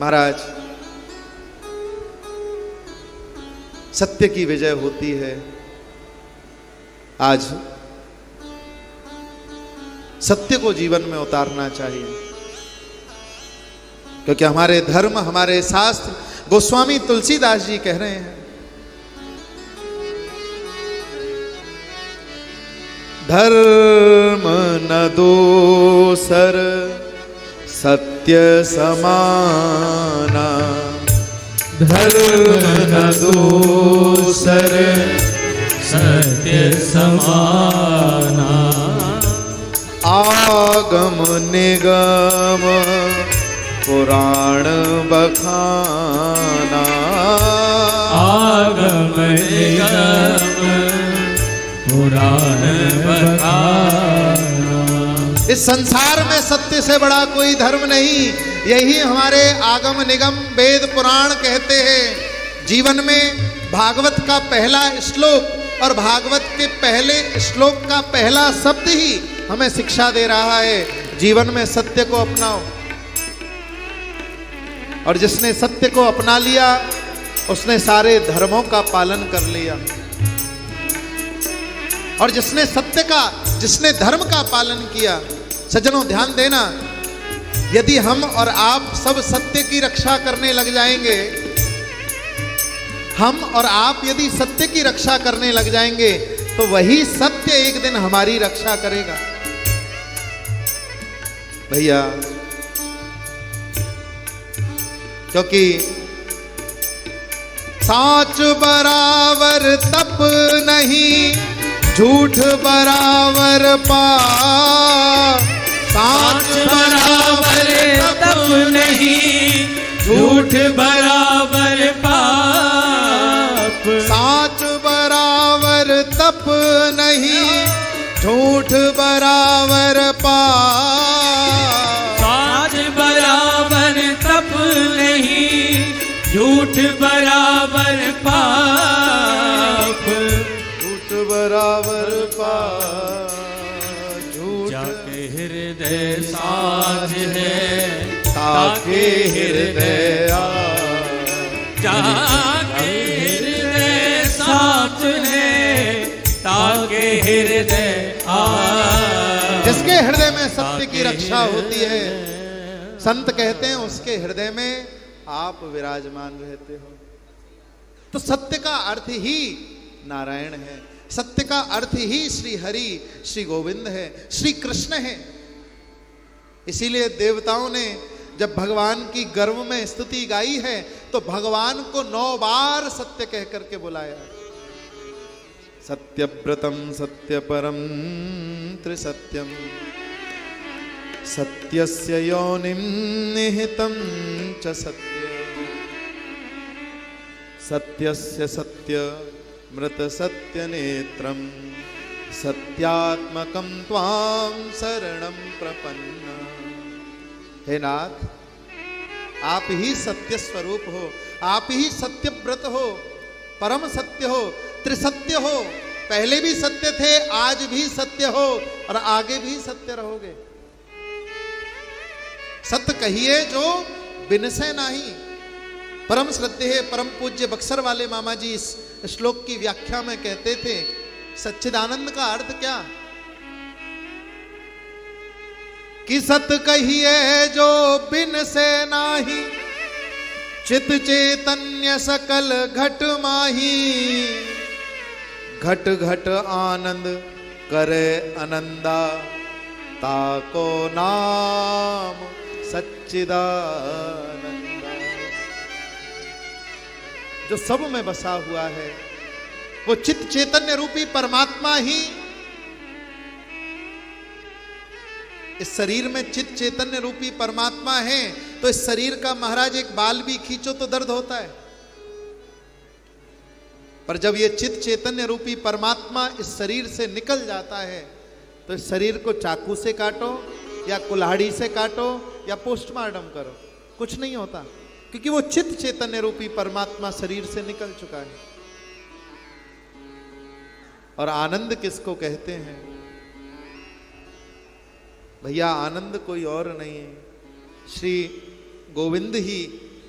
महाराज, सत्य की विजय होती है। आज सत्य को जीवन में उतारना चाहिए, क्योंकि हमारे धर्म, हमारे शास्त्र, गोस्वामी तुलसीदास जी कह रहे हैं, धर्म न दोसर सत्य समाना, धर्म न दोसर सत्य समाना, आगम निगम पुराण बखाना, आगम निगम पुराण बखाना। इस संसार में सत्य से बड़ा कोई धर्म नहीं, यही हमारे आगम निगम वेद पुराण कहते हैं। जीवन में भागवत का पहला श्लोक और भागवत के पहले श्लोक का पहला शब्द ही हमें शिक्षा दे रहा है, जीवन में सत्य को अपनाओ। और जिसने सत्य को अपना लिया उसने सारे धर्मों का पालन कर लिया, और जिसने सत्य का, जिसने धर्म का पालन किया। सज्जनों ध्यान देना, यदि हम और आप सब सत्य की रक्षा करने लग जाएंगे, हम और आप यदि सत्य की रक्षा करने लग जाएंगे, तो वही सत्य एक दिन हमारी रक्षा करेगा। भैया, क्योंकि साच बराबर तप नहीं, झूठ बराबर पाप। साच बराबर तप नहीं, झूठ बराबर पाप। साच बराबर तप नहीं, झूठ बराबर पाप। साच बराबर तप नहीं, झूठ बराबर पाप। झूठ बराबर पाप, झूठ जाके हृदय साज है, ताके हृदय जाके हृदय साज है, ताके हृदय आ। जिसके हृदय में सत्य की रक्षा होती है, संत कहते हैं उसके हृदय में आप विराजमान रहते हो। तो सत्य का अर्थ ही नारायण है, सत्य का अर्थ ही श्री हरि, श्री गोविंद है, श्री कृष्ण है। इसीलिए देवताओं ने जब भगवान की गर्व में स्तुति गाई है, तो भगवान को 9 बार सत्य कह करके बुलाया। सत्यव्रतम सत्यपरम त्रिसत्यम, सत्यस्य योनिं निहितं च सत्य, सत्यस्य सत्य मृत सत्य नेत्रम, सत्यात्मकं त्वां शरणं प्रपन्न। हे नाथ, आप ही सत्य स्वरूप हो, आप ही सत्यव्रत हो, परम सत्य हो, त्रिसत्य हो। पहले भी सत्य थे, आज भी सत्य हो और आगे भी सत्य रहोगे। सत्य कहिए जो बिनसे नहीं। परम श्रद्धेय परम पूज्य बक्सर वाले मामा जी इस श्लोक की व्याख्या में कहते थे, सच्चिदानंद का अर्थ क्या कि सत कहिए जो बिन से नाही, चित चैतन्य सकल घट माही। घट घट आनंद करे आनंदा, ताको नाम सच्चिदानंदा। जो सब में बसा हुआ है वो चित्त चैतन्य रूपी परमात्मा ही। इस शरीर में चित्त चैतन्य रूपी परमात्मा है, तो इस शरीर का महाराज एक बाल भी खींचो तो दर्द होता है, पर जब ये चित्त चैतन्य रूपी परमात्मा इस शरीर से निकल जाता है, तो इस शरीर को चाकू से काटो या कुल्हाड़ी से काटो या पोस्टमार्टम करो, कुछ नहीं होता, क्योंकि वो चित्त चैतन्य रूपी परमात्मा शरीर से निकल चुका है। और आनंद किसको कहते हैं भैया? आनंद कोई और नहीं है, श्री गोविंद ही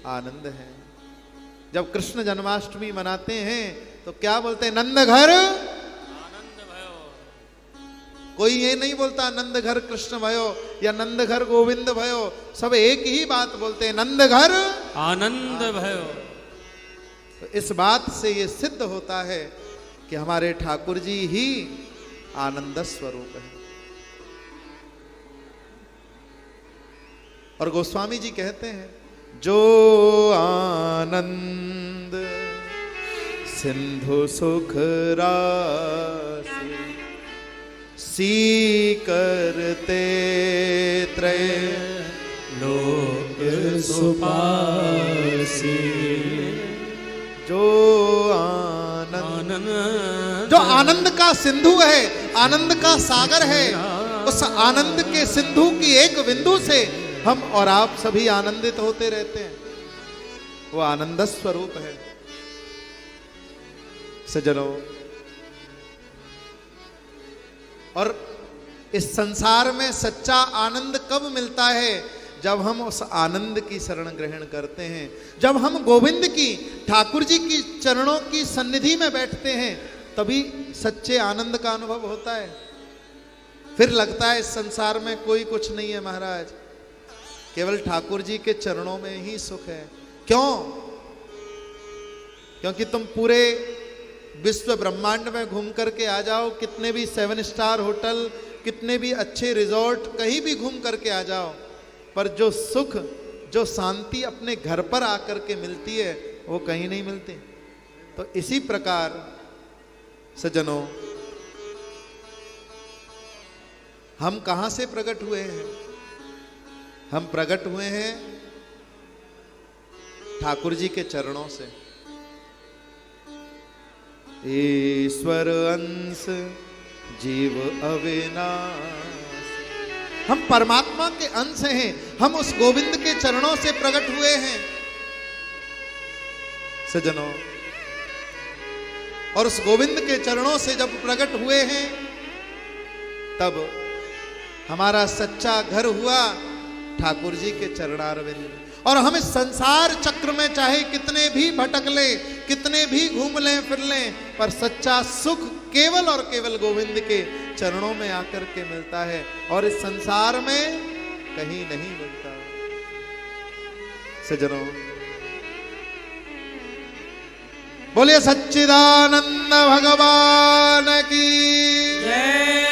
आनंद है। जब कृष्ण जन्माष्टमी मनाते हैं तो क्या बोलते हैं? नंद घर आनंद भयो। कोई ये नहीं बोलता नंद घर कृष्ण भयो या नंद घर गोविंद भयो, सब एक ही बात बोलते हैं, नंद घर आनंद भयो। तो इस बात से ये सिद्ध होता है कि हमारे ठाकुर जी ही आनंद स्वरूप है। और गोस्वामी जी कहते हैं, जो आनंद सिंधु सुख राशि सी करते त्रय लोक सुपासी। जो आनंद, आनंद जो आनंद का सिंधु है, आनंद का सागर है, उस आनंद के सिंधु की एक बिंदु से हम और आप सभी आनंदित होते रहते हैं। वो आनंद स्वरूप है। सज्जनों, और इस संसार में सच्चा आनंद कब मिलता है? जब हम उस आनंद की शरण ग्रहण करते हैं, जब हम गोविंद की, ठाकुर जी की चरणों की सन्निधि में बैठते हैं, तभी सच्चे आनंद का अनुभव होता है। फिर लगता है इस संसार में कोई कुछ नहीं है महाराज, केवल ठाकुर जी के चरणों में ही सुख है। क्यों? क्योंकि तुम पूरे विश्व ब्रह्मांड में घूम करके आ जाओ, कितने भी 7 स्टार होटल, कितने भी अच्छे रिजॉर्ट, कहीं भी घूम करके आ जाओ, पर जो सुख, जो शांति अपने घर पर आकर के मिलती है, वो कहीं नहीं मिलती। तो इसी प्रकार सज्जनों, हम कहां से प्रकट हुए हैं? हम प्रकट हुए हैं ठाकुर जी के चरणों से। ईश्वर अंश जीव अविनाश, हम परमात्मा के अंश हैं, हम उस गोविंद के चरणों से प्रकट हुए हैं सज्जनों। और उस गोविंद के चरणों से जब प्रकट हुए हैं, तब हमारा सच्चा घर हुआ ठाकुर जी के चरणारविंद। और हम इस संसार चक्र में चाहे कितने भी भटक लें, कितने भी घूम लें फिर लें, पर सच्चा सुख केवल और केवल गोविंद के चरणों में आकर के मिलता है, और इस संसार में कहीं नहीं मिलता। सज्जनों, बोलिए सच्चिदानंद भगवान की जय।